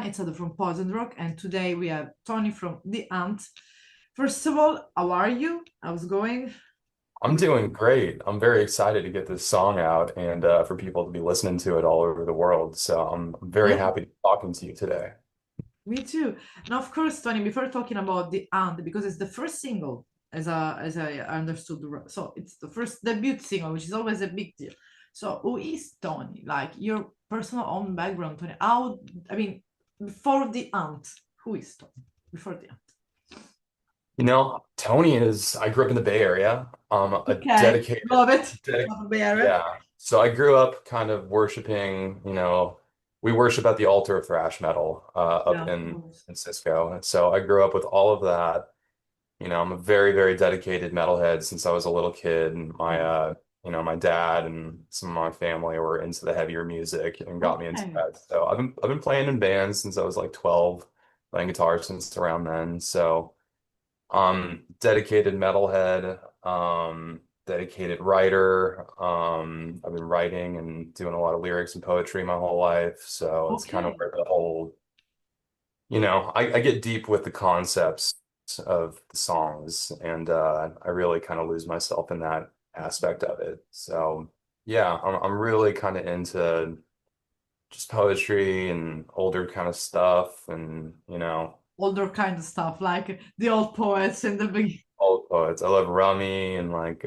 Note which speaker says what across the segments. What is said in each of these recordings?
Speaker 1: it's Ada from Poison Rock, and today we have Tony from The Ant. First of all, how are you? How's it going?
Speaker 2: I'm doing great. I'm very excited to get this song out and for people to be listening to it all over the world. So I'm very
Speaker 1: Yeah,
Speaker 2: happy to be talking to you today.
Speaker 1: me too. And of course, Tony, before talking about The Ant, because it's the first single, as I understood, so it's the first debut single, which is always a big deal. So who is Tony? Like your personal own background, Tony. I mean, before The Ant, who is Tony? Before The Ant.
Speaker 2: I grew up in the Bay Area. I'm a
Speaker 1: Okay, love it.
Speaker 2: dedic
Speaker 1: Love the Bay Area.
Speaker 2: yeah. So I grew up kind of worshiping, we worship at the altar of thrash metal
Speaker 1: Yeah,
Speaker 2: up
Speaker 1: of course.
Speaker 2: in Cisco. And so I grew up with all of that. I'm a very, very dedicated metalhead since I was a little kid. And my dad and some of my family were into the heavier music and got me into
Speaker 1: Okay.
Speaker 2: that. So I've been playing in bands since I was like 12, playing guitar since around then. So dedicated metalhead, dedicated writer. I've been writing and doing a lot of lyrics and poetry my whole life. So it's kind of
Speaker 1: Okay.
Speaker 2: where the whole I get deep with the concepts of the songs, and I really kind of lose myself in that aspect of it. So yeah, I'm really kind of into just poetry and older kind of stuff, and
Speaker 1: Older kind of stuff, like the old poets in the beginning.
Speaker 2: old poets. I love Rummy and like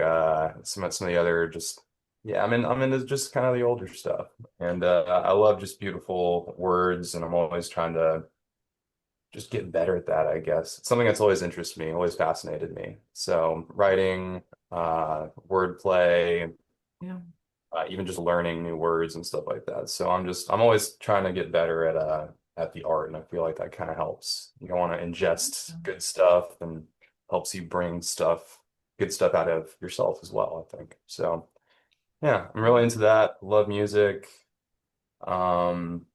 Speaker 2: some of the other just yeah. I'm into just kind of the older stuff, and I love just beautiful words, and I'm always trying to just get better at that, I guess. It's something that's always interested me, always fascinated me. So writing, wordplay,
Speaker 1: Yeah.
Speaker 2: even just learning new words and stuff like that. So I'm always trying to get better at the art, and I feel like that kind of helps. You don't want to ingest good stuff and helps you bring good stuff out of yourself as well, I think. So yeah, I'm really into that. Love music. Um,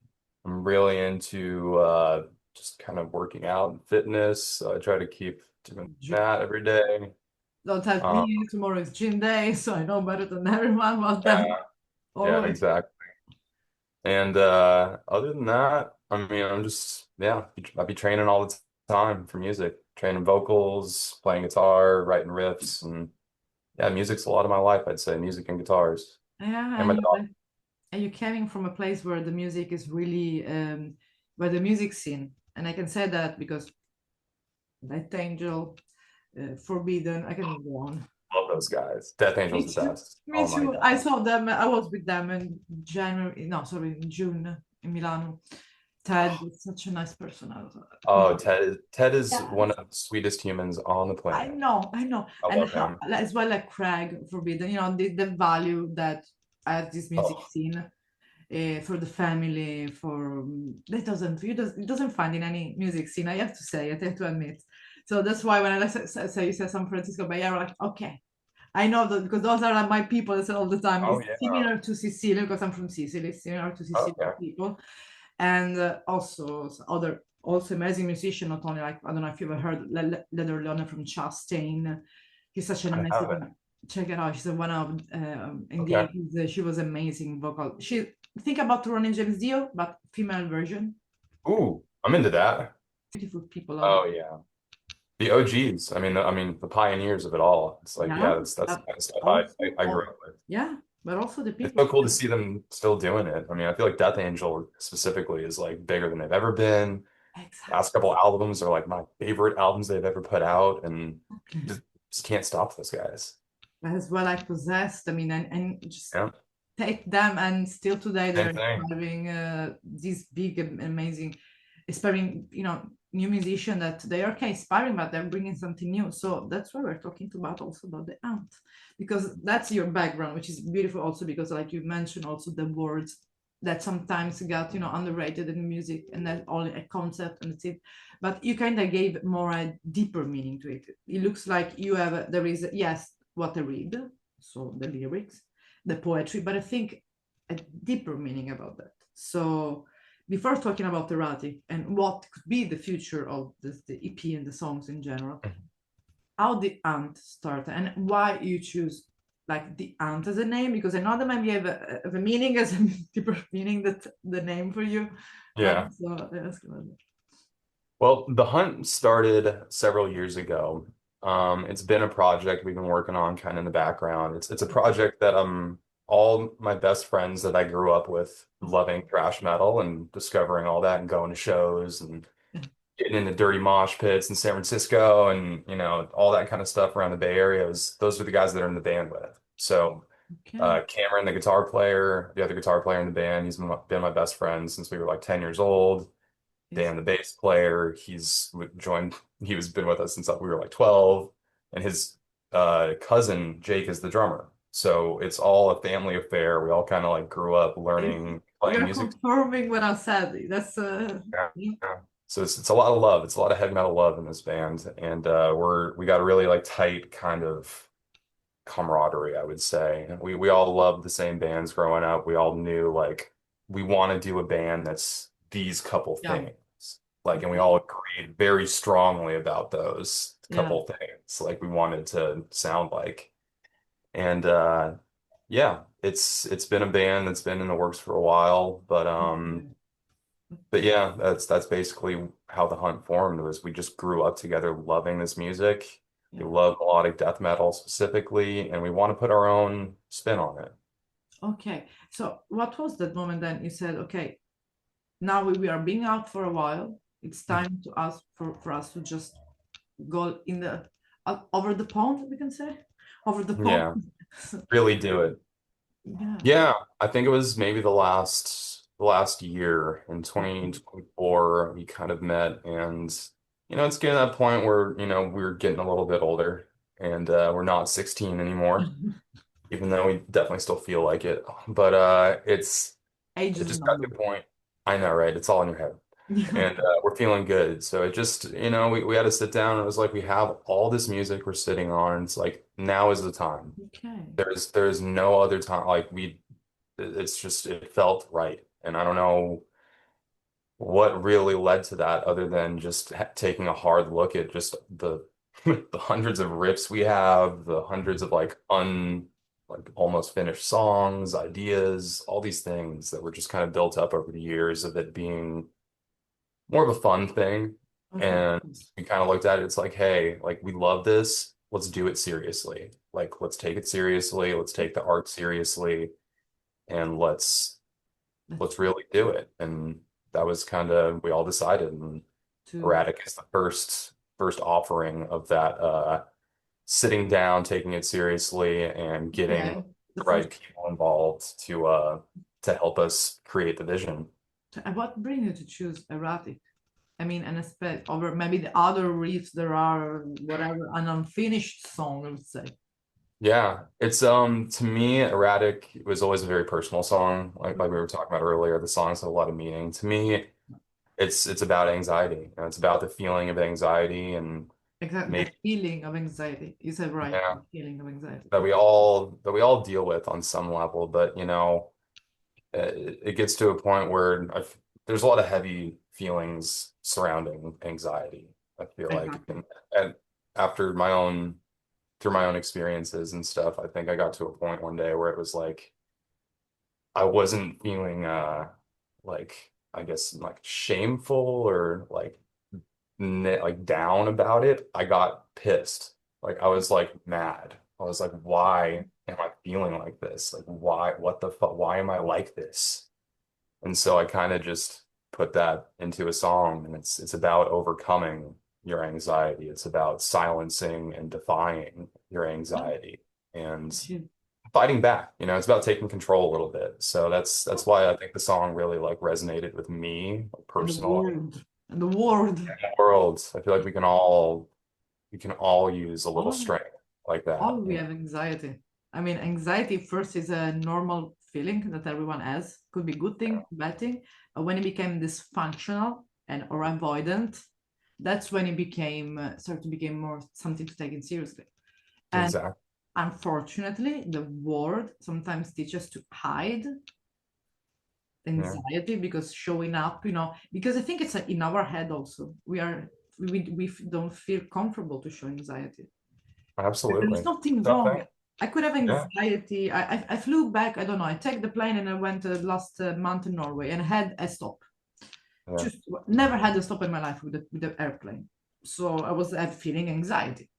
Speaker 2: I'm really into just kind of working out and fitness. So I try to keep doing that every day.
Speaker 1: Don't tell
Speaker 2: Um,
Speaker 1: me tomorrow is gym day, so I know better than everyone about that.
Speaker 2: yeah, yeah,
Speaker 1: Always.
Speaker 2: exactly. And other than that, I mean, I'll be training all the time for music, training vocals, playing guitar, writing riffs, and yeah, music's a lot of my life, I'd say, music and guitars.
Speaker 1: Yeah,
Speaker 2: And my dog.
Speaker 1: and you coming from a place where the music is really where the music scene, and I can say that because Night Angel, Forbidden, I can go on.
Speaker 2: Love those guys. Death
Speaker 1: Me
Speaker 2: Angel's the
Speaker 1: too.
Speaker 2: best.
Speaker 1: Me
Speaker 2: Oh my
Speaker 1: too. I
Speaker 2: God.
Speaker 1: saw them. I was with them in January. No, sorry, in June in Milano. Ted is such a nice person. I was like,
Speaker 2: Oh, Ted is
Speaker 1: yeah,
Speaker 2: one of the sweetest humans on the planet.
Speaker 1: I know,
Speaker 2: I
Speaker 1: and
Speaker 2: love
Speaker 1: how,
Speaker 2: him.
Speaker 1: as well like Craig Forbidden, the value that as this music
Speaker 2: Oh,
Speaker 1: scene for the family, for that doesn't it doesn't find in any music scene. I have to say, I have to admit. So that's why when I say you say San Francisco Bay Area, like okay, I know that because those are like my people. I say all the time.
Speaker 2: oh
Speaker 1: It's
Speaker 2: yeah.
Speaker 1: similar to Sicily because I'm from Sicily. It's similar to Sicilian
Speaker 2: Okay.
Speaker 1: people, and also other also amazing musician. Not only like I don't know if you've ever heard Leather Leona from Chastain. He's such an
Speaker 2: I haven't.
Speaker 1: amazing. Check it out. She's one of in the
Speaker 2: Okay.
Speaker 1: 80s. She was amazing vocal. She think about Ronnie James Dio, but female version.
Speaker 2: Ooh, I'm into that.
Speaker 1: Beautiful people out there.
Speaker 2: Oh yeah. The OGs. I mean the pioneers of it all. It's like,
Speaker 1: Yeah,
Speaker 2: yeah, that's the
Speaker 1: but
Speaker 2: kind of stuff
Speaker 1: also,
Speaker 2: I grew up with.
Speaker 1: yeah, but also the
Speaker 2: It's
Speaker 1: people.
Speaker 2: so cool to see them still doing it. I mean, I feel like Death Angel specifically is like bigger than they've ever been. Last
Speaker 1: Exactly.
Speaker 2: couple albums are like my favorite albums they've ever put out, and just can't stop those guys.
Speaker 1: As well, I possessed. I mean, and just
Speaker 2: Yeah,
Speaker 1: take them, and still today
Speaker 2: same
Speaker 1: they're
Speaker 2: thing.
Speaker 1: having these big, amazing, inspiring, new musician that they are okay, inspiring, but they're bringing something new. So that's why we're talking about also about the ant, because that's your background, which is beautiful also because, like you mentioned, also the words that sometimes got underrated in music and that only a concept and that's it, but you kind of gave more a deeper meaning to it. It looks like you have there is yes what I read, so the lyrics, the poetry, but I think a deeper meaning about that. So before talking about Erratic and what could be the future of the EP and the songs in general, how did Ant start and why you choose like the ant as a name? Because I know that maybe have a meaning as a deeper meaning that the name for you.
Speaker 2: Yeah.
Speaker 1: So I ask about that.
Speaker 2: Well, the hunt started several years ago. It's been a project we've been working on kind of in the background. It's a project that all my best friends that I grew up with loving thrash metal and discovering all that and going to shows and getting into dirty mosh pits in San Francisco and all that kind of stuff around the Bay Area. Those are the guys that are in the band with. So
Speaker 1: Okay.
Speaker 2: Cameron, the guitar player, the other guitar player in the band, been my best friend since we were like 10 years old.
Speaker 1: Is
Speaker 2: Dan, the bass player, he was been with us since we were like 12, and his cousin Jake is the drummer. So it's all a family affair. We all kind of like grew up
Speaker 1: is
Speaker 2: learning, playing
Speaker 1: you're
Speaker 2: music.
Speaker 1: confirming what I said. That's
Speaker 2: Yeah,
Speaker 1: yeah.
Speaker 2: yeah. So it's a lot of love. It's a lot of heavy metal love in this band, and we got a really like tight kind of camaraderie, I would say. We all loved the same bands growing up. We all knew like we want to do a band that's these couple
Speaker 1: Yeah.
Speaker 2: things. Like, and we all agreed very strongly about those
Speaker 1: Yeah.
Speaker 2: couple things, like we wanted to sound like. And yeah, it's been a band that's been in the works for a while,
Speaker 1: Okay.
Speaker 2: but yeah, that's basically how the hunt formed was we just grew up together loving this music. We
Speaker 1: Yeah.
Speaker 2: love melodic death metal specifically, and we want to put our own spin on it.
Speaker 1: Okay. So what was that moment then you said, okay, now we are being out for a while. It's time to us for us to just go in the over the pond, we can say. Over the pond.
Speaker 2: Yeah, really do it.
Speaker 1: Yeah.
Speaker 2: Yeah, I think it was maybe the last year in
Speaker 1: Okay.
Speaker 2: 2024 we kind of met, and it's getting to that point where we're getting a little bit older, and we're not 16 anymore, even though we definitely still feel like it. But
Speaker 1: Age
Speaker 2: it
Speaker 1: is a
Speaker 2: just got to
Speaker 1: number.
Speaker 2: a point. I know, right? It's all in your head.
Speaker 1: Yeah.
Speaker 2: And we're feeling good. So it just, we had to sit down and it was like we have all this music we're sitting on. It's like now is the time.
Speaker 1: Okay.
Speaker 2: There's no other time. Like it's just it felt right. And I don't know what really led to that other than just taking a hard look at just the the hundreds of riffs we have, the hundreds of like almost finished songs, ideas, all these things that were just kind of built up over the years of it being more of a fun thing.
Speaker 1: Okay.
Speaker 2: And we kind of looked at it, it's like, hey, like we love this. Let's do it seriously. Like let's take it seriously. Let's take the art seriously and let's
Speaker 1: That's
Speaker 2: really do it. And that was kind of we all decided. And
Speaker 1: to
Speaker 2: Erratic is the first offering of that sitting down, taking it seriously and getting
Speaker 1: okay. The
Speaker 2: the
Speaker 1: first
Speaker 2: right people involved to help us create the vision.
Speaker 1: what brings you to choose erratic? I mean, an aspect over maybe the other riffs there are, whatever, an unfinished song, I would say.
Speaker 2: Yeah, it's to me, Erratic was always a very personal song. Like we were talking about earlier, the songs have a lot of meaning. To me, it's about anxiety. It's about the feeling of anxiety and
Speaker 1: Exactly, the
Speaker 2: maybe
Speaker 1: feeling of anxiety. You said right,
Speaker 2: yeah,
Speaker 1: the feeling of anxiety.
Speaker 2: that we all deal with on some level. But it gets to a point where there's a lot of heavy feelings surrounding anxiety. I feel like,
Speaker 1: Exactly.
Speaker 2: and after through my own experiences and stuff, I think I got to a point one day where it was like I wasn't feeling like I guess like shameful or like down about it. I got pissed. Like I was like mad. I was like, why am I feeling like this? Like why what the fuck why am I like this? And so I kind of just put that into a song, and it's about overcoming your anxiety. It's about silencing and defying your
Speaker 1: Yeah.
Speaker 2: anxiety and
Speaker 1: She-
Speaker 2: fighting back. It's about taking control a little bit. So that's why I think the song really like resonated with me
Speaker 1: And the
Speaker 2: personally.
Speaker 1: world. And the world.
Speaker 2: In the world, I feel like we can all use a little
Speaker 1: All,
Speaker 2: strength like that.
Speaker 1: all we have anxiety. I mean, anxiety first is a normal feeling that everyone has. Could be good thing, bad thing. But when it became dysfunctional and or avoidant, that's when it became started to become more something to take it seriously. And
Speaker 2: Exactly.
Speaker 1: unfortunately, the world sometimes teaches to hide
Speaker 2: Yeah,
Speaker 1: anxiety because showing up, because I think it's in our head also. We don't feel comfortable to show anxiety. There is
Speaker 2: absolutely.
Speaker 1: nothing
Speaker 2: Tough
Speaker 1: wrong.
Speaker 2: thing.
Speaker 1: I could have
Speaker 2: Yeah.
Speaker 1: anxiety. I flew back, I don't know, I took the plane and I went last month in Norway and had a stop.
Speaker 2: Yeah.
Speaker 1: Just never had a stop in my life with the airplane. So I was feeling anxiety.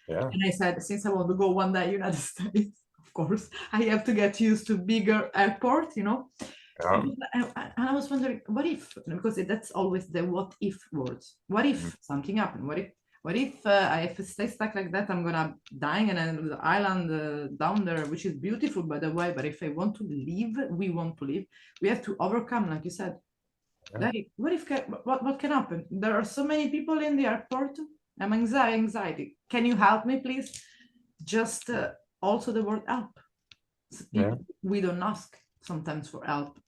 Speaker 2: Yeah.
Speaker 1: And I said, since I want to go one day United States, of course, I have to get used to bigger airport, you know.
Speaker 2: Yeah.
Speaker 1: And I was wondering, what if, because that's always the what if words. What
Speaker 2: Mhm.
Speaker 1: if something happened? What if I have to stay stuck like that? I'm gonna dying and the island down there, which is beautiful by the way. But if I want to leave, we want to leave. We have to overcome, like you said.
Speaker 2: Yeah.
Speaker 1: Like, what if what can happen? There are so many people in the airport. I'm anxiety. Can you help me, please? Just also the word help.
Speaker 2: Yeah.
Speaker 1: We don't ask sometimes for help.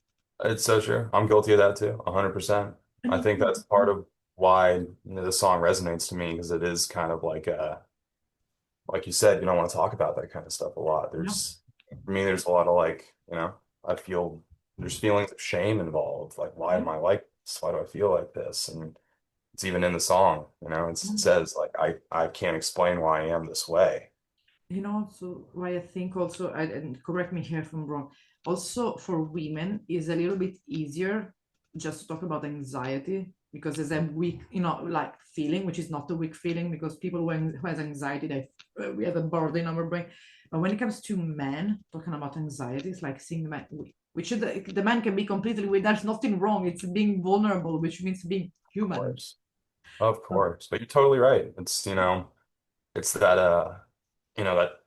Speaker 2: It's so true. I'm guilty of that too, 100%.
Speaker 1: And
Speaker 2: I
Speaker 1: you
Speaker 2: think that's part of why, the song resonates to me because it is kind of like you said, you don't want to talk about that kind of stuff a lot.
Speaker 1: know,
Speaker 2: For me, there's a lot of I feel there's feelings of shame involved. Like, why
Speaker 1: yeah.
Speaker 2: am I like this? Why do I feel like this? And it's even in the song, it says like, I can't explain why I am this way.
Speaker 1: You know, so why I think also, and correct me here if I'm wrong, also for women is a little bit easier just to talk about anxiety because there's a weak, like feeling, which is not a weak feeling because people who has anxiety, we have a burden in our brain. But when it comes to men talking about anxiety, it's like seeing the man, which is the man can be completely, there's nothing wrong. It's being vulnerable, which means being
Speaker 2: Of
Speaker 1: human.
Speaker 2: course. Of
Speaker 1: So
Speaker 2: course. But you're totally right. It's that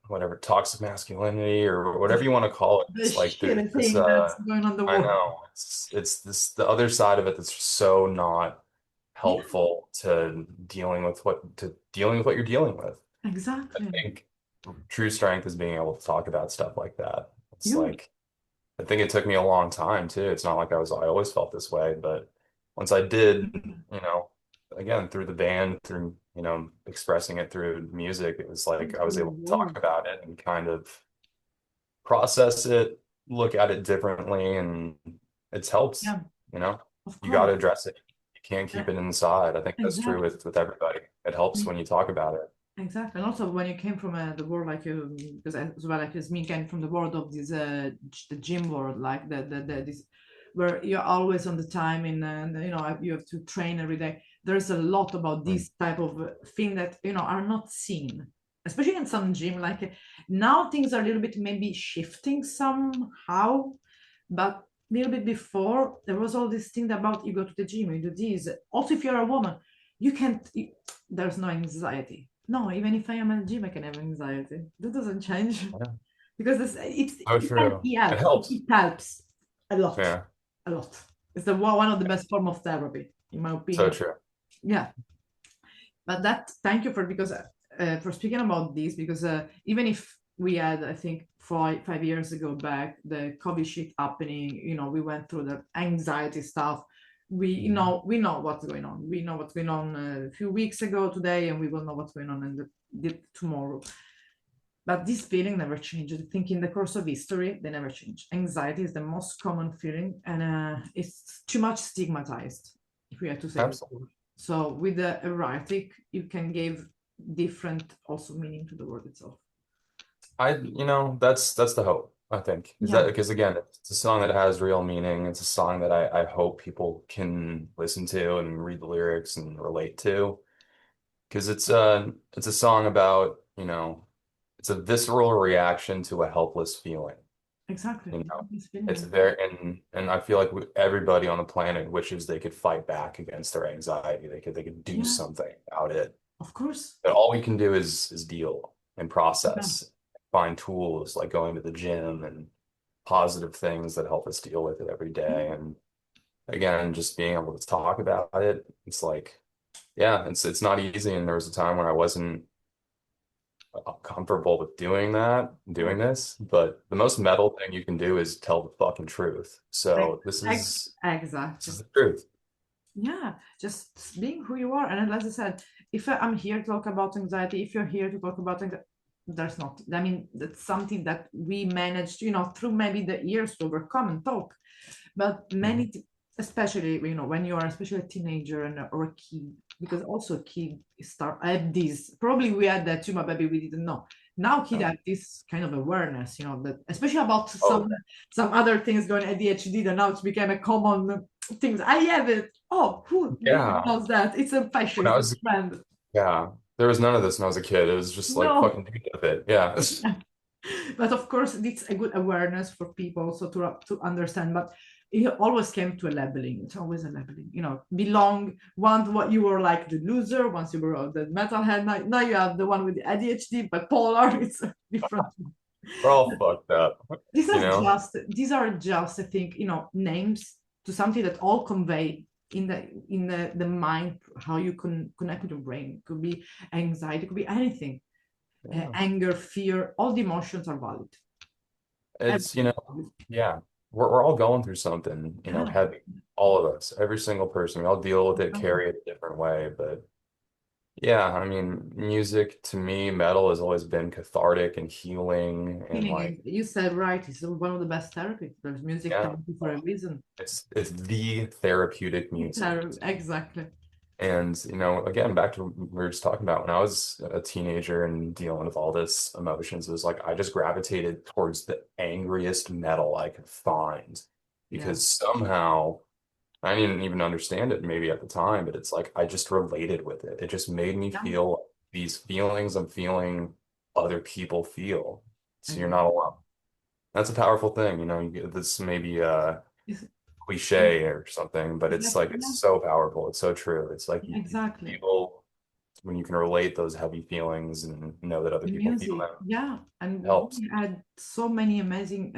Speaker 2: whatever toxic masculinity or whatever you want to call it.
Speaker 1: the
Speaker 2: It's like there's
Speaker 1: shitty
Speaker 2: this
Speaker 1: thing that's going on the
Speaker 2: I
Speaker 1: world.
Speaker 2: know it's this the other side of it that's so not
Speaker 1: Yeah,
Speaker 2: helpful to dealing with what you're dealing with. I
Speaker 1: exactly.
Speaker 2: think true strength is being able to talk about stuff like that. It's
Speaker 1: You
Speaker 2: like I think it took me a long time too. It's not like I always felt this way, but once I did, again, through the band, through, expressing it through music, it was like I was
Speaker 1: the
Speaker 2: able to talk
Speaker 1: world.
Speaker 2: about it and kind of process it, look at it differently, and it helps,
Speaker 1: Yeah,
Speaker 2: you know.
Speaker 1: of
Speaker 2: You got
Speaker 1: course.
Speaker 2: to address it. You can't
Speaker 1: Uh,
Speaker 2: keep it inside. I think that's true
Speaker 1: Exactly.
Speaker 2: with everybody. It helps when you talk about it.
Speaker 1: Exactly. And also when you came from the world like you, because as well like as me came from the world of this the gym world, like the this where you're always on the time and you have to train every day. There's a lot about
Speaker 2: Mm.
Speaker 1: this type of thing that are not seen, especially in some gym. Like now things are a little bit maybe shifting somehow, but a little bit before there was all this thing about you go to the gym, you do this. Also, if you're a woman, you can't. There's no anxiety. No, even if I am in the gym, I can have anxiety. That doesn't change
Speaker 2: Yeah.
Speaker 1: because it's
Speaker 2: Oh,
Speaker 1: it, can,
Speaker 2: true.
Speaker 1: yeah,
Speaker 2: It helps.
Speaker 1: it helps a lot,
Speaker 2: Yeah.
Speaker 1: a lot. It's one of the best form of therapy, in my
Speaker 2: So
Speaker 1: opinion.
Speaker 2: true.
Speaker 1: Yeah, but that thank you for speaking about this because even if we had I think 5 years ago back the COVID shit happening, we went through the anxiety stuff. We know what's going on. We know what's going on a few weeks ago today, and we will know what's going on in tomorrow. But this feeling never changed. I think in the course of history, they never change. Anxiety is the most common feeling, and it's too much stigmatized, if we have to say that.
Speaker 2: Absolutely.
Speaker 1: So with the erratic, you can give different also meaning to the word itself.
Speaker 2: That's the hope, I think. Is that
Speaker 1: Yeah,
Speaker 2: because again, it's a song that has real meaning. It's a song that I hope people can listen to and read the lyrics and relate to. Because it's a song about, it's a visceral reaction to a helpless feeling.
Speaker 1: exactly.
Speaker 2: You know,
Speaker 1: This
Speaker 2: it's
Speaker 1: feeling.
Speaker 2: very and I feel like everybody on the planet wishes they could fight back against their anxiety. They could do
Speaker 1: Yeah,
Speaker 2: something about it.
Speaker 1: of course.
Speaker 2: But all we can do is deal and
Speaker 1: Yeah.
Speaker 2: process, find tools like going to the gym and positive things that help us deal with it every
Speaker 1: Yeah.
Speaker 2: day. And again, just being able to talk about it, it's like, yeah, it's not easy. And there was a time when I wasn't comfortable with doing this, but the most metal thing you can do is tell the fucking truth. So this
Speaker 1: Exactly.
Speaker 2: is the truth.
Speaker 1: Yeah, just being who you are. And as I said, if I'm here to talk about anxiety, if you're here to talk about anxiety, there's not. I mean, that's something that we managed, through maybe the years to overcome and talk. But
Speaker 2: Mhm.
Speaker 1: especially, when you are especially a teenager or a kid, because also a kid start, I have these, probably we had that too, but maybe we didn't know. now kids have this kind of awareness, that especially about
Speaker 2: Oh,
Speaker 1: some other things going ADHD, that now it's became a common things. I have it. Oh, who
Speaker 2: yeah.
Speaker 1: knows that? It's a fashion,
Speaker 2: When I
Speaker 1: it's a
Speaker 2: was,
Speaker 1: trend.
Speaker 2: yeah, there was none of this when I was a kid. It was just like
Speaker 1: No.
Speaker 2: fucking deal with it. Yeah.
Speaker 1: But of course, it's a good awareness for people also to understand. But it always came to a labeling. It's always a labeling. Belong. Once what you were like the loser. Once you were the metalhead. Now you have the one with the ADHD, bipolar. It's a different.
Speaker 2: We're all fucked up,
Speaker 1: These
Speaker 2: you
Speaker 1: are
Speaker 2: know?
Speaker 1: just these are just I think names to something that all convey in the mind how you can connect with your brain. It could be anxiety, it could be anything.
Speaker 2: Yeah.
Speaker 1: Anger, fear, all the emotions are valid.
Speaker 2: It's,
Speaker 1: Everything.
Speaker 2: yeah, we're all going through something,
Speaker 1: Yeah,
Speaker 2: heavy. All of us, every single person, we all deal with it,
Speaker 1: exactly.
Speaker 2: carry it a different way. But yeah, I mean, music to me, metal has always been cathartic and healing and
Speaker 1: Healing
Speaker 2: like,
Speaker 1: is, you said right, it's one of the best therapies. There's music
Speaker 2: yeah,
Speaker 1: therapy for a reason.
Speaker 2: it's the therapeutic music.
Speaker 1: Exactly.
Speaker 2: And, again, back to what we were just talking about when I was a teenager and dealing with all this emotions, it was like I just gravitated towards the angriest metal I could find
Speaker 1: Yeah.
Speaker 2: because somehow I didn't even understand it maybe at the time, but it's like I just related with it. It just made me
Speaker 1: Yeah.
Speaker 2: feel these feelings I'm feeling other people feel. So you're not
Speaker 1: Exactly.
Speaker 2: alone. That's a powerful thing, this may be
Speaker 1: It's, yeah,
Speaker 2: cliche or something, but it's like it's
Speaker 1: yeah,
Speaker 2: so powerful. It's so true. It's like you
Speaker 1: exactly.
Speaker 2: feel when you can relate those heavy feelings and know that other people feel
Speaker 1: Music,
Speaker 2: them.
Speaker 1: yeah,
Speaker 2: It
Speaker 1: and
Speaker 2: helps.
Speaker 1: we had so many amazing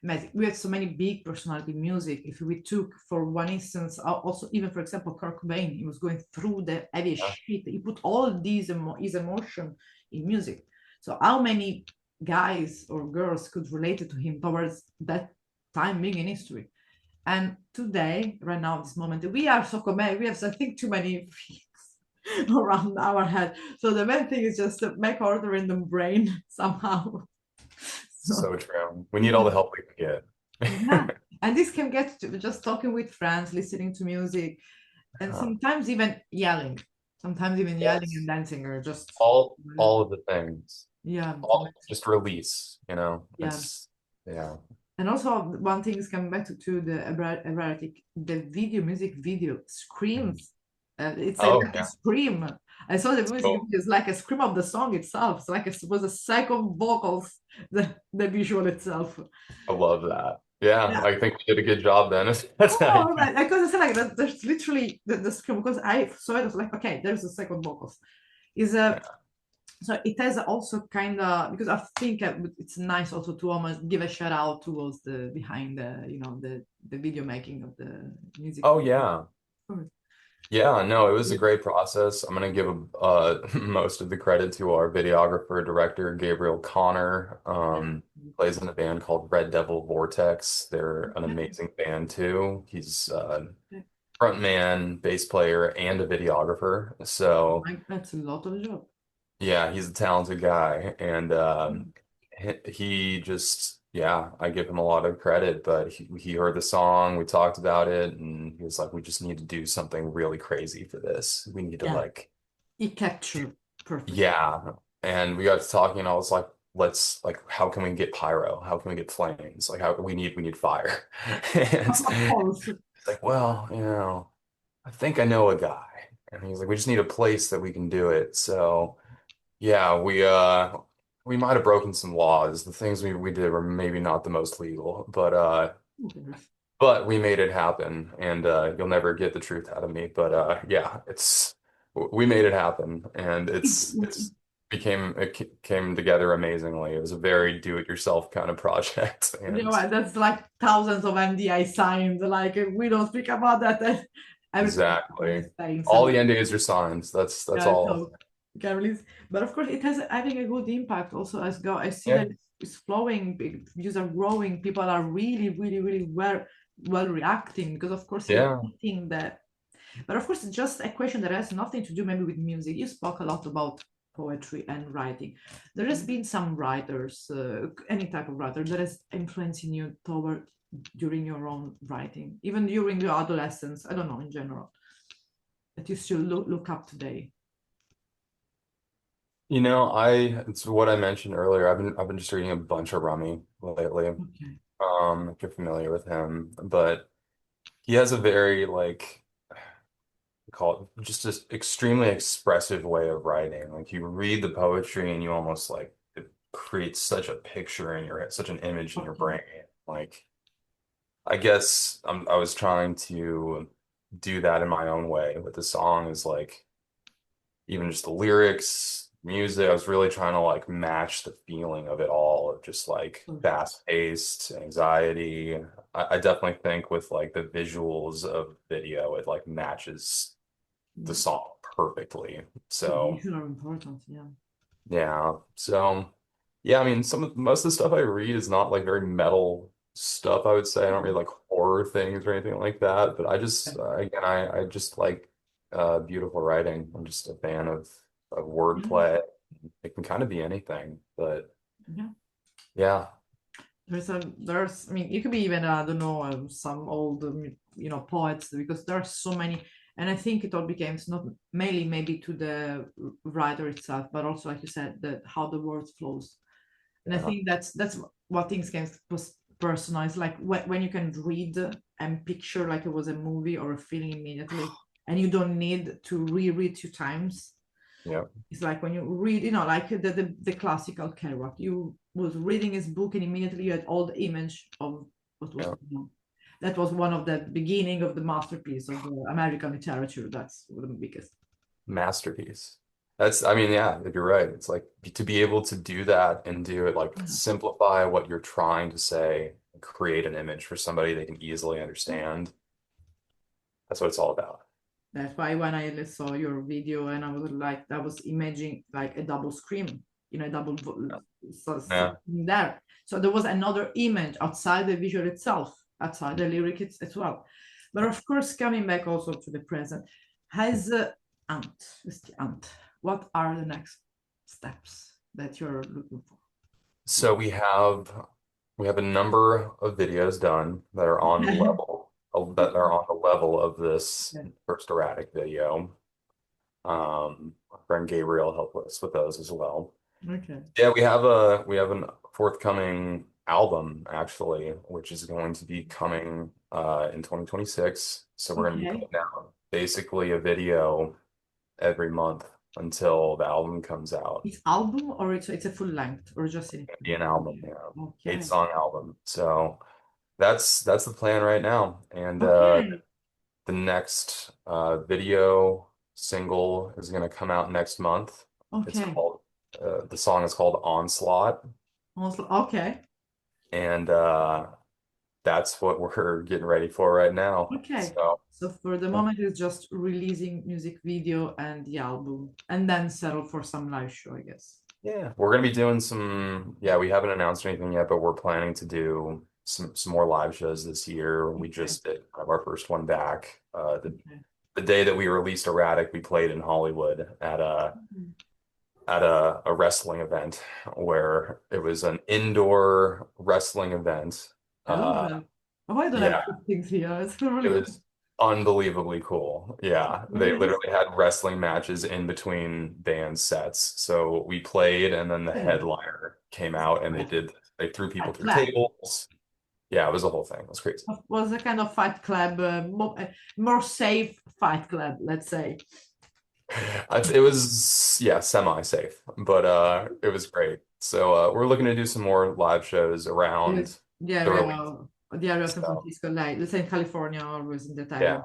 Speaker 1: amazing. We had so many big personality music. If we took, for one instance, also even for example, Kurt Cobain, he was going through the heavy
Speaker 2: Yeah.
Speaker 1: shit. He put all his emotion in music. So how many guys or girls could relate it to him towards that time being in history? And today, right now, this moment, we are so command. We have, I think, too many things around our head. So the main thing is just to make order in the brain somehow. So
Speaker 2: So true. We need all
Speaker 1: yeah,
Speaker 2: the help we can
Speaker 1: yeah.
Speaker 2: get.
Speaker 1: And this can get to just talking with friends, listening to music, and
Speaker 2: Yeah.
Speaker 1: sometimes even yelling. Sometimes even yelling and
Speaker 2: Yes.
Speaker 1: dancing, or just
Speaker 2: All of the things.
Speaker 1: yeah,
Speaker 2: All just release.
Speaker 1: yeah.
Speaker 2: It's yeah.
Speaker 1: And also one thing is coming back to the erratic, the music video screams. It's
Speaker 2: Oh
Speaker 1: like a
Speaker 2: yeah.
Speaker 1: scream. I saw the music
Speaker 2: So
Speaker 1: video, it's like a scream of the song itself. It's like it was a second vocals, the visual itself.
Speaker 2: I love that. Yeah,
Speaker 1: Yeah.
Speaker 2: I think we did a good job then. If that's how you
Speaker 1: Oh, right. Because I said like that, there's literally the scream because I saw it, I was like, okay, there's a second vocals. Is a
Speaker 2: yeah.
Speaker 1: So it has also kind of, because I think it's nice also to almost give a shout out towards the behind the video making of the music.
Speaker 2: Oh yeah. Yeah, no, it was a great process. I'm gonna give most of the credit to our videographer director, Gabriel Connor. Plays in a band called Red Devil Vortex. They're an amazing band too. He's front man, bass player, and a videographer. So
Speaker 1: That's a lot of job.
Speaker 2: yeah, he's a talented guy, and he just yeah, I give him a lot of credit. But he heard the song, we talked about it, and he was like, "We just need to do something really crazy for this. We need to
Speaker 1: Yeah,
Speaker 2: like,
Speaker 1: it captured perfect.
Speaker 2: yeah." And we got to talking, and I was like, "Let's like, how can we get pyro? How can we get flames? Like, how we need fire." And
Speaker 1: Of course.
Speaker 2: it's like, well, I think I know a guy, and he's like, "We just need a place that we can do it." So. Yeah, we might have broken some laws. The things we did were maybe not the most legal, but we made it happen and you'll never get the truth out of me. But yeah, it's we made it happen and it came together amazingly. It was a very do-it-yourself kind of project and
Speaker 1: That's like thousands of NDA signed. Like we don't speak about that. Everything
Speaker 2: exactly.
Speaker 1: is saying
Speaker 2: All the
Speaker 1: something.
Speaker 2: NDAs are signed. That's
Speaker 1: Yeah,
Speaker 2: all.
Speaker 1: so you can release. But of course, it has having a good impact also as go. I see
Speaker 2: Yeah.
Speaker 1: that it's flowing, views are growing, people are really, really, really well reacting because of course you're
Speaker 2: Yeah.
Speaker 1: hitting that. But of course, it's just a question that has nothing to do maybe with music. You spoke a lot about poetry and writing. There has been some writers, any type of writer that has influencing you toward during your own writing, even during your adolescence. I don't know in general that you still look up today.
Speaker 2: It's what I mentioned earlier. I've been just reading a bunch of Rummy lately.
Speaker 1: Okay.
Speaker 2: If you're familiar with him, but he has a very like call it just this extremely expressive way of writing. Like you read the poetry and you almost like it creates such a picture in your such an image in your
Speaker 1: Okay.
Speaker 2: brain. Like I guess I was trying to do that in my own way with the song is like even just the lyrics, music, I was really trying to like match the feeling of it all of just like
Speaker 1: Perfect.
Speaker 2: fast-paced anxiety. I definitely think with like the visuals of video, it like matches the
Speaker 1: Yeah.
Speaker 2: song perfectly.
Speaker 1: The
Speaker 2: So
Speaker 1: visual are important. Yeah.
Speaker 2: yeah. So yeah, I mean most of the stuff I read is not like very metal stuff, I would say. I don't read like horror things or anything like that. But I just
Speaker 1: Okay.
Speaker 2: again I just like beautiful writing. I'm just a fan of
Speaker 1: Yeah.
Speaker 2: wordplay. It can kind of be anything, but
Speaker 1: Yeah.
Speaker 2: yeah.
Speaker 1: I mean, it could be even, I don't know, some old, poets, because there are so many. And I think it all became not mainly maybe to the writer itself, but also, like you said, that how the word flows. And I
Speaker 2: Yeah.
Speaker 1: think that's what things can personalize. Like when you can read and picture like it was a movie or a feeling immediately, and you don't need to reread two times.
Speaker 2: Yeah.
Speaker 1: It's like when you read, like the classical Kerouac, you was reading his book and immediately you had all the image of what was
Speaker 2: Yeah.
Speaker 1: going on. That was one of the beginning of the masterpiece of the American literature. That's the biggest.
Speaker 2: Masterpiece. I mean, yeah, you're right. It's like to be able to do that and do it like
Speaker 1: Yeah.
Speaker 2: simplify what you're trying to say, create an image for somebody they can easily understand. That's what it's all about.
Speaker 1: That's why when I saw your video and I was like, that was imagining like a double scream, a double so
Speaker 2: Yeah.
Speaker 1: there. So there was another image outside the visual itself, outside the lyric as well. But of course, coming back also to the present, has Ant, Mr. Ant, what are the next steps that you're looking for?
Speaker 2: So we have a number of videos done that are on the level of this
Speaker 1: Okay.
Speaker 2: first erratic video. Our friend Gabriel helped us with those as well.
Speaker 1: Okay.
Speaker 2: Yeah, we have a forthcoming album actually, which is going to be coming in 2026. So we're going to be
Speaker 1: Okay.
Speaker 2: putting out basically a video every month until the album comes out.
Speaker 1: It's album or it's a full length or just in
Speaker 2: Be an album, yeah, eight
Speaker 1: okay.
Speaker 2: song album. So that's the plan right now. And
Speaker 1: Okay.
Speaker 2: the next video single is going to come out next month. It's
Speaker 1: Okay.
Speaker 2: called the song is called Onslaught,
Speaker 1: Also, okay.
Speaker 2: and that's what we're getting ready for right now.
Speaker 1: Okay.
Speaker 2: So
Speaker 1: So for the moment, it's just releasing music video and the album, and then settle for some live show, I guess.
Speaker 2: yeah, we're gonna be doing some. Yeah, we haven't announced anything yet, but we're planning to do some more live shows this year. We
Speaker 1: Okay.
Speaker 2: just did our first one back.
Speaker 1: Okay.
Speaker 2: The day that we released Erratic, we played in Hollywood
Speaker 1: Mhm.
Speaker 2: at a wrestling event where it was an indoor wrestling event.
Speaker 1: I love
Speaker 2: Uh,
Speaker 1: that. Oh, I don't have
Speaker 2: yeah,
Speaker 1: good things here. It's
Speaker 2: it
Speaker 1: really cool.
Speaker 2: was unbelievably cool. Yeah, they
Speaker 1: Really
Speaker 2: literally had wrestling matches in between band sets. So we played, and then the
Speaker 1: okay.
Speaker 2: headliner came out, and
Speaker 1: Right.
Speaker 2: they threw people
Speaker 1: Fight
Speaker 2: through
Speaker 1: Club
Speaker 2: tables. Yeah, it was a whole thing. It was crazy.
Speaker 1: was a kind of Fight Club, more safe Fight Club, let's say.
Speaker 2: It was yeah, semi-safe, but it was great. So we're looking to do some more live shows
Speaker 1: Yes.
Speaker 2: around
Speaker 1: The
Speaker 2: the
Speaker 1: area,
Speaker 2: release.
Speaker 1: the area of San
Speaker 2: So
Speaker 1: Francisco, like let's say in California, always in that area.
Speaker 2: yeah, yeah,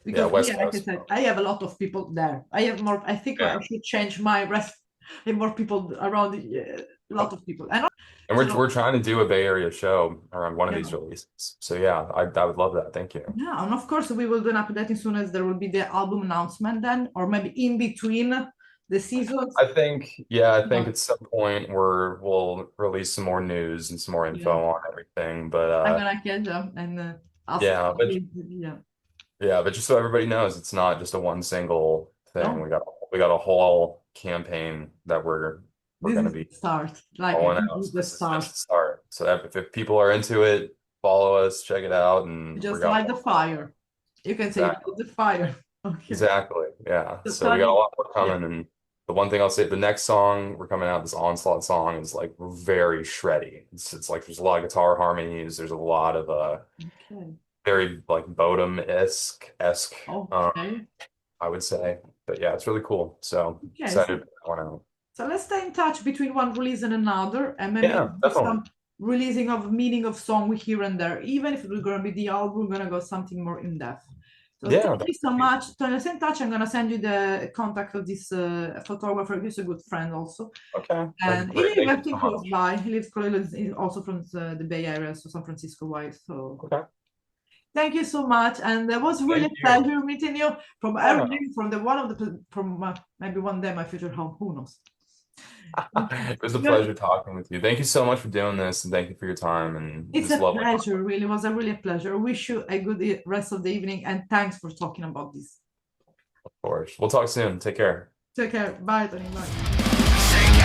Speaker 1: Because
Speaker 2: West
Speaker 1: yeah, like I
Speaker 2: Coast.
Speaker 1: said, I have a lot of people there. I have more. I think I
Speaker 2: Yeah.
Speaker 1: should change my rest. I have more people around. A lot of people, and
Speaker 2: And we're
Speaker 1: so
Speaker 2: we're trying to do a Bay Area show around one of
Speaker 1: yeah,
Speaker 2: these releases. So yeah, I would love that. Thank you.
Speaker 1: yeah, and of course we will do an update as soon as there will be the album announcement then, or maybe in between the seasons.
Speaker 2: I think
Speaker 1: Yeah,
Speaker 2: at some point we'll release some more news and some more
Speaker 1: yeah.
Speaker 2: info on everything. But
Speaker 1: I'm gonna catch them and ask.
Speaker 2: yeah, but
Speaker 1: Yeah,
Speaker 2: yeah, but just so everybody knows, it's not just a one single thing.
Speaker 1: no,
Speaker 2: We got a whole campaign that we're
Speaker 1: this
Speaker 2: going to
Speaker 1: is
Speaker 2: be
Speaker 1: the start. Like
Speaker 2: rolling
Speaker 1: this
Speaker 2: out.
Speaker 1: is
Speaker 2: So
Speaker 1: the
Speaker 2: this is
Speaker 1: start.
Speaker 2: just the start. So if people are into it, follow us, check it out, and we
Speaker 1: Just
Speaker 2: got a
Speaker 1: light the
Speaker 2: lot more coming.
Speaker 1: fire. You can say light
Speaker 2: Exactly.
Speaker 1: the fire. Okay.
Speaker 2: Exactly. Yeah.
Speaker 1: So
Speaker 2: So we got a
Speaker 1: Tony,
Speaker 2: lot more
Speaker 1: yeah.
Speaker 2: coming, and the one thing I'll say, the next song we're coming out, this Onslaught song is like very shreddy. It's like there's a lot of guitar harmonies, there's a lot of
Speaker 1: Okay.
Speaker 2: very like Bodum-esque,
Speaker 1: Okay.
Speaker 2: I would say. But yeah, it's really cool. So
Speaker 1: Okay.
Speaker 2: excited to put one out.
Speaker 1: So let's stay in touch between one release and another, and maybe
Speaker 2: Yeah,
Speaker 1: do
Speaker 2: definitely.
Speaker 1: some releasing of meaning of song here and there. Even if it's gonna be the album, we're gonna go something more in depth. So
Speaker 2: Yeah,
Speaker 1: thank you so
Speaker 2: definitely.
Speaker 1: much. So let's stay in touch. I'm gonna send you the contact of this photographer. He's a good friend also,
Speaker 2: Okay, that'd be
Speaker 1: and he
Speaker 2: great.
Speaker 1: lives
Speaker 2: Thank
Speaker 1: I
Speaker 2: you so
Speaker 1: think close
Speaker 2: much.
Speaker 1: by. He lives also from the Bay Area, so San Francisco wise. So
Speaker 2: Okay,
Speaker 1: thank you so much, and it was really
Speaker 2: thank
Speaker 1: a
Speaker 2: you.
Speaker 1: pleasure meeting you from
Speaker 2: Yeah.
Speaker 1: everything from the one of the from maybe one day my future home. Who knows?
Speaker 2: It was a
Speaker 1: You're-
Speaker 2: pleasure talking with you. Thank you so much for doing this, and thank you for your time and
Speaker 1: It's
Speaker 2: this
Speaker 1: a
Speaker 2: lovely
Speaker 1: pleasure,
Speaker 2: conversation.
Speaker 1: really. It was a really a pleasure. I wish you a good rest of the evening and thanks for talking about this.
Speaker 2: Of course. We'll talk soon. Take care.
Speaker 1: Take care. Bye, Tony. Bye.